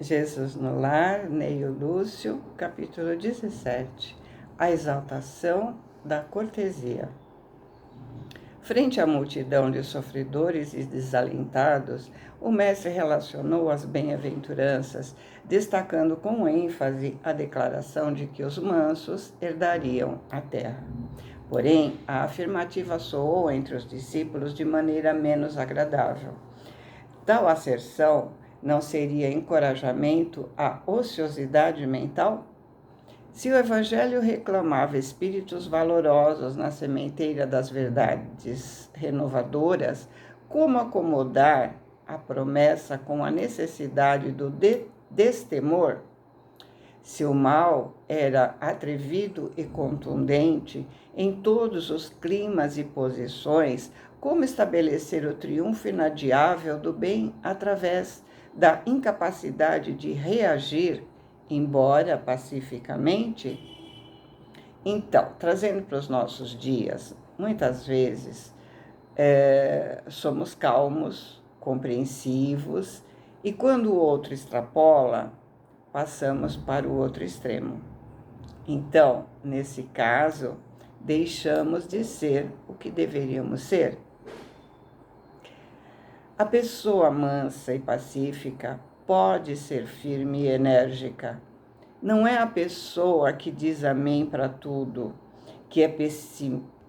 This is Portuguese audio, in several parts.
Jesus no Lar, Neio Lúcio, capítulo 17. A exaltação da cortesia. Frente à multidão de sofredores e desalentados, o mestre relacionou as bem-aventuranças, destacando com ênfase a declaração de que os mansos herdariam a terra. Porém, a afirmativa soou entre os discípulos de maneira menos agradável. Tal asserção não seria encorajamento à ociosidade mental? Se o Evangelho reclamava espíritos valorosos na sementeira das verdades renovadoras, como acomodar a promessa com a necessidade do destemor? Se o mal era atrevido e contundente em todos os climas e posições, como estabelecer o triunfo inadiável do bem através da incapacidade de reagir, embora pacificamente? Então, trazendo para os nossos dias, muitas vezes somos calmos, compreensivos, e quando o outro extrapola, passamos para o outro extremo. Então, nesse caso, deixamos de ser o que deveríamos ser. A pessoa mansa e pacífica pode ser firme e enérgica. Não é a pessoa que diz amém para tudo, que é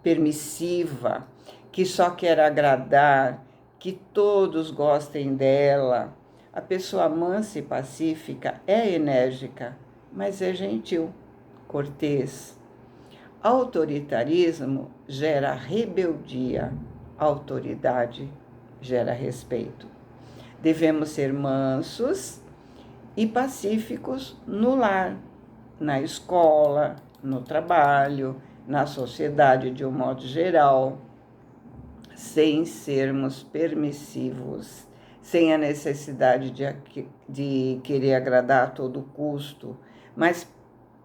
permissiva, que só quer agradar, que todos gostem dela. A pessoa mansa e pacífica é enérgica, mas é gentil, cortês. Autoritarismo gera rebeldia, autoridade gera respeito. Devemos ser mansos e pacíficos no lar, na escola, no trabalho, na sociedade de um modo geral, sem sermos permissivos, sem a necessidade de querer agradar a todo custo, mas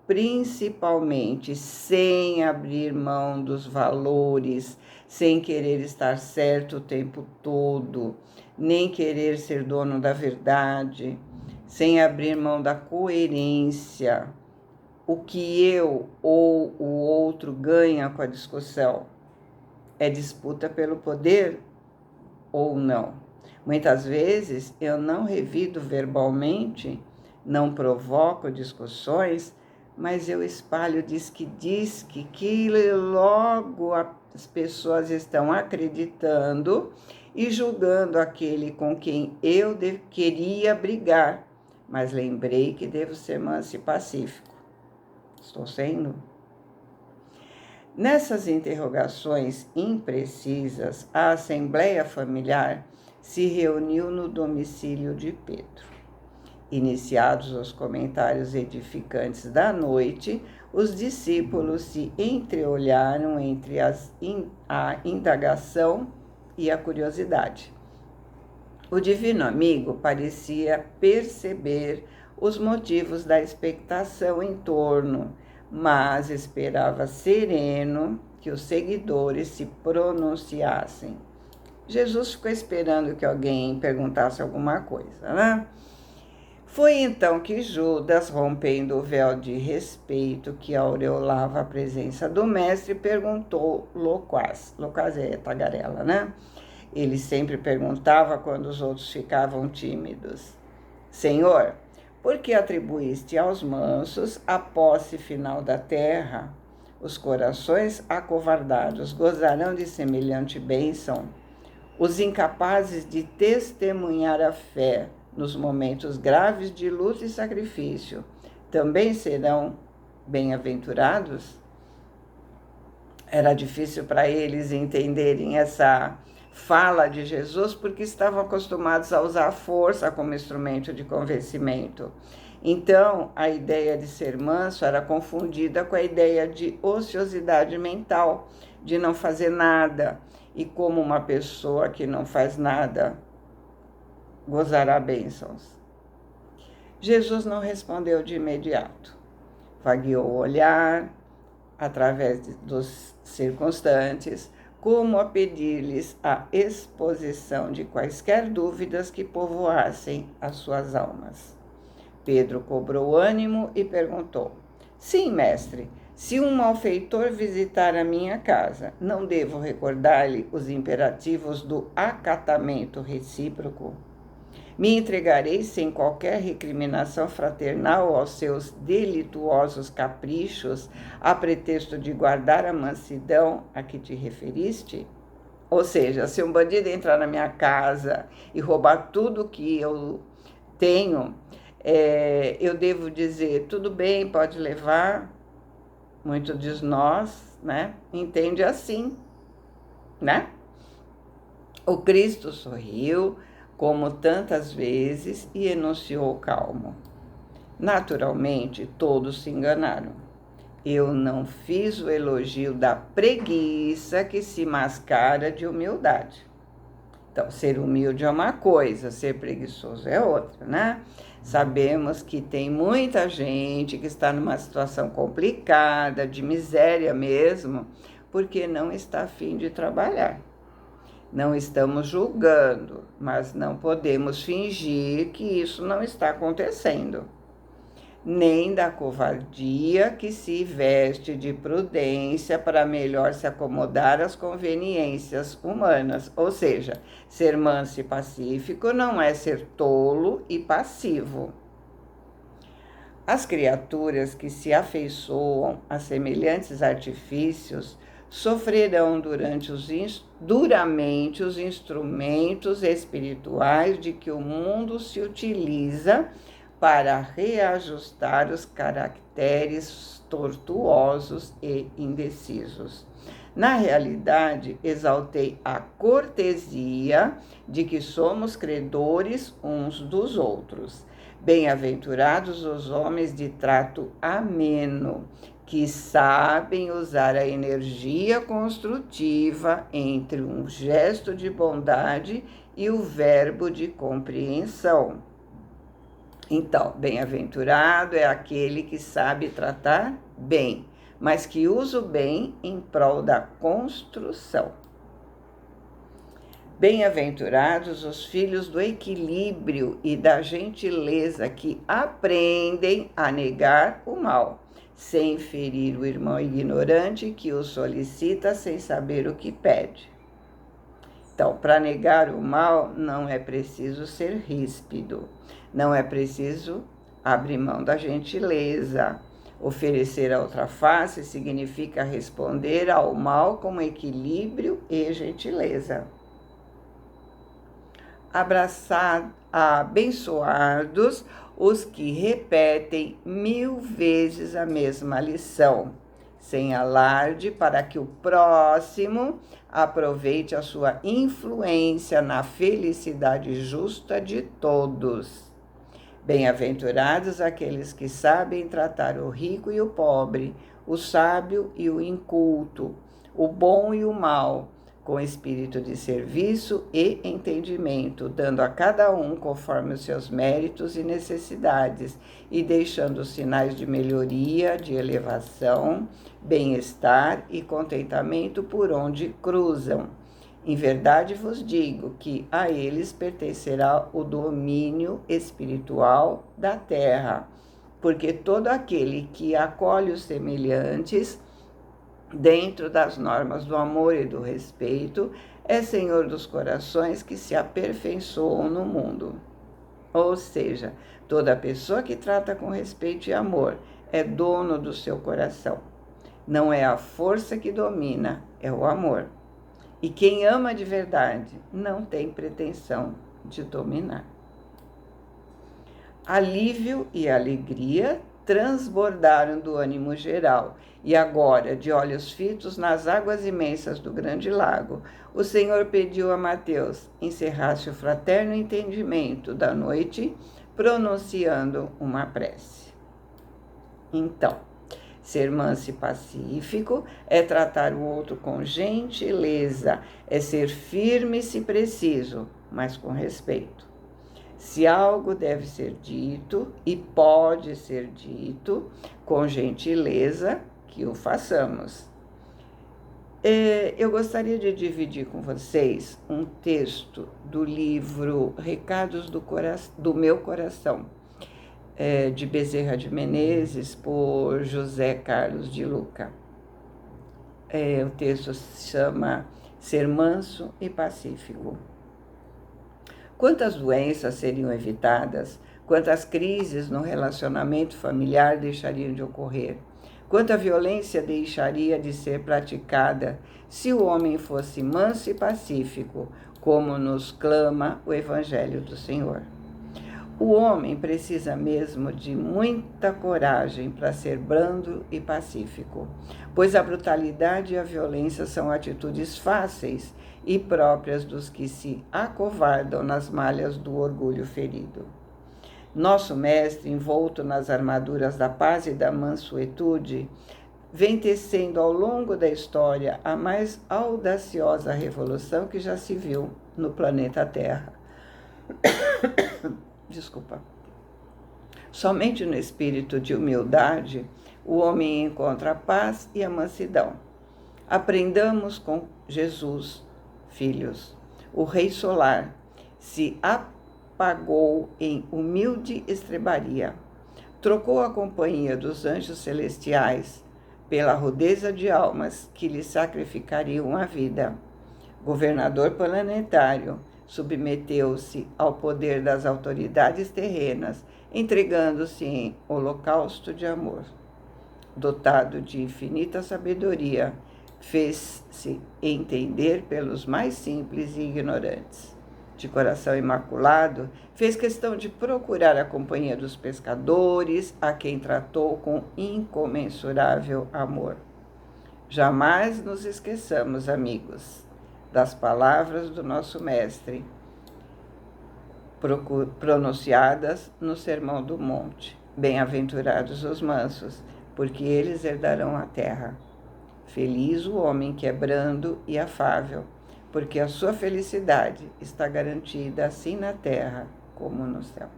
principalmente sem abrir mão dos valores, sem querer estar certo o tempo todo, nem querer ser dono da verdade, sem abrir mão da coerência. O que eu ou o outro ganha com a discussão? É disputa pelo poder ou não? Muitas vezes eu não revido verbalmente, não provoco discussões, mas eu espalho diz que logo as pessoas estão acreditando e julgando aquele com quem eu queria brigar, mas lembrei que devo ser manso e pacífico. Estou sendo? Nessas interrogações imprecisas, a Assembleia Familiar se reuniu no domicílio de Pedro. Iniciados os comentários edificantes da noite, os discípulos se entreolharam entre a indagação e a curiosidade. O divino amigo parecia perceber os motivos da expectação em torno, mas esperava sereno que os seguidores se pronunciassem. Jesus ficou esperando que alguém perguntasse alguma coisa, né? Foi então que Judas, rompendo o véu de respeito que aureolava a presença do mestre, perguntou loquaz. Loquaz é tagarela, né? Ele sempre perguntava quando os outros ficavam tímidos. Senhor, por que atribuíste aos mansos a posse final da terra? Os corações acovardados gozarão de semelhante bênção. Os incapazes de testemunhar a fé nos momentos graves de luta e sacrifício também serão bem-aventurados? Era difícil para eles entenderem essa fala de Jesus porque estavam acostumados a usar a força como instrumento de convencimento. Então, a ideia de ser manso era confundida com a ideia de ociosidade mental, de não fazer nada. E como uma pessoa que não faz nada gozará bênçãos? Jesus não respondeu de imediato. Vagueou o olhar através dos circunstantes, como a pedir-lhes a exposição de quaisquer dúvidas que povoassem as suas almas. Pedro cobrou ânimo e perguntou: Sim, mestre, se um malfeitor visitar a minha casa, não devo recordar-lhe os imperativos do acatamento recíproco? Me entregarei sem qualquer recriminação fraternal aos seus delituosos caprichos, a pretexto de guardar a mansidão a que te referiste? Ou seja, se um bandido entrar na minha casa e roubar tudo que eu tenho, eu devo dizer, tudo bem, pode levar. Muitos de nós, né, entende assim, né? O Cristo sorriu, como tantas vezes, e enunciou calmo. Naturalmente, todos se enganaram. Eu não fiz o elogio da preguiça que se mascara de humildade. Então, ser humilde é uma coisa, ser preguiçoso é outra, né? Sabemos que tem muita gente que está numa situação complicada, de miséria mesmo, porque não está a fim de trabalhar. Não estamos julgando, mas não podemos fingir que isso não está acontecendo. Nem da covardia que se veste de prudência para melhor se acomodar às conveniências humanas. Ou seja, ser manso e pacífico não é ser tolo e passivo. As criaturas que se afeiçoam a semelhantes artifícios sofrerão duramente os instrumentos espirituais de que o mundo se utiliza para reajustar os caracteres tortuosos e indecisos. Na realidade, exaltei a cortesia de que somos credores uns dos outros. Bem-aventurados os homens de trato ameno, que sabem usar a energia construtiva entre um gesto de bondade e o verbo de compreensão. Então, bem-aventurado é aquele que sabe tratar bem, mas que usa o bem em prol da construção. Bem-aventurados os filhos do equilíbrio e da gentileza que aprendem a negar o mal, sem ferir o irmão ignorante que o solicita sem saber o que pede. Então, para negar o mal, não é preciso ser ríspido, não é preciso abrir mão da gentileza. Oferecer a outra face significa responder ao mal com equilíbrio e gentileza. Abençoados os que repetem 1000 vezes a mesma lição, sem alarde, para que o próximo aproveite a sua influência na felicidade justa de todos. Bem-aventurados aqueles que sabem tratar o rico e o pobre, o sábio e o inculto, o bom e o mal, com espírito de serviço e entendimento, dando a cada um conforme os seus méritos e necessidades, e deixando sinais de melhoria, de elevação, bem-estar e contentamento por onde cruzam. Em verdade vos digo que a eles pertencerá o domínio espiritual da terra, porque todo aquele que acolhe os semelhantes dentro das normas do amor e do respeito, é senhor dos corações que se aperfeiçoam no mundo. Ou seja, toda pessoa que trata com respeito e amor é dono do seu coração. Não é a força que domina, é o amor. E quem ama de verdade não tem pretensão de dominar. Alívio e alegria transbordaram do ânimo geral, e agora, de olhos fitos nas águas imensas do grande lago, o Senhor pediu a Mateus encerrasse o fraterno entendimento da noite, pronunciando uma prece. Então, ser manso e pacífico é tratar o outro com gentileza, é ser firme se preciso, mas com respeito. Se algo deve ser dito e pode ser dito com gentileza, que o façamos. Eu gostaria de dividir com vocês um texto do livro Recados do Meu Coração. de Bezerra de Menezes, por José Carlos de Luca. O texto se chama Ser Manso e Pacífico. Quantas doenças seriam evitadas? Quantas crises no relacionamento familiar deixariam de ocorrer? Quanta violência deixaria de ser praticada se o homem fosse manso e pacífico, como nos clama o Evangelho do Senhor? O homem precisa mesmo de muita coragem para ser brando e pacífico, pois a brutalidade e a violência são atitudes fáceis e próprias dos que se acovardam nas malhas do orgulho ferido. Nosso mestre, envolto nas armaduras da paz e da mansuetude, vem tecendo ao longo da história a mais audaciosa revolução que já se viu no planeta Terra. Desculpa. Somente no espírito de humildade o homem encontra a paz e a mansidão. Aprendamos com Jesus, filhos. O Rei Solar se apagou em humilde estrebaria. Trocou a companhia dos anjos celestiais pela rudeza de almas que lhe sacrificariam a vida. Governador planetário, submeteu-se ao poder das autoridades terrenas, entregando-se em holocausto de amor. Dotado de infinita sabedoria, fez-se entender pelos mais simples e ignorantes. De coração imaculado, fez questão de procurar a companhia dos pescadores, a quem tratou com incomensurável amor. Jamais nos esqueçamos, amigos, das palavras do nosso Mestre, pronunciadas no Sermão do Monte. Bem-aventurados os mansos, porque eles herdarão a terra. Feliz o homem que é brando e afável, porque a sua felicidade está garantida assim na terra como no céu.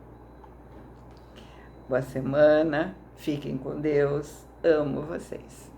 Boa semana, fiquem com Deus, amo vocês.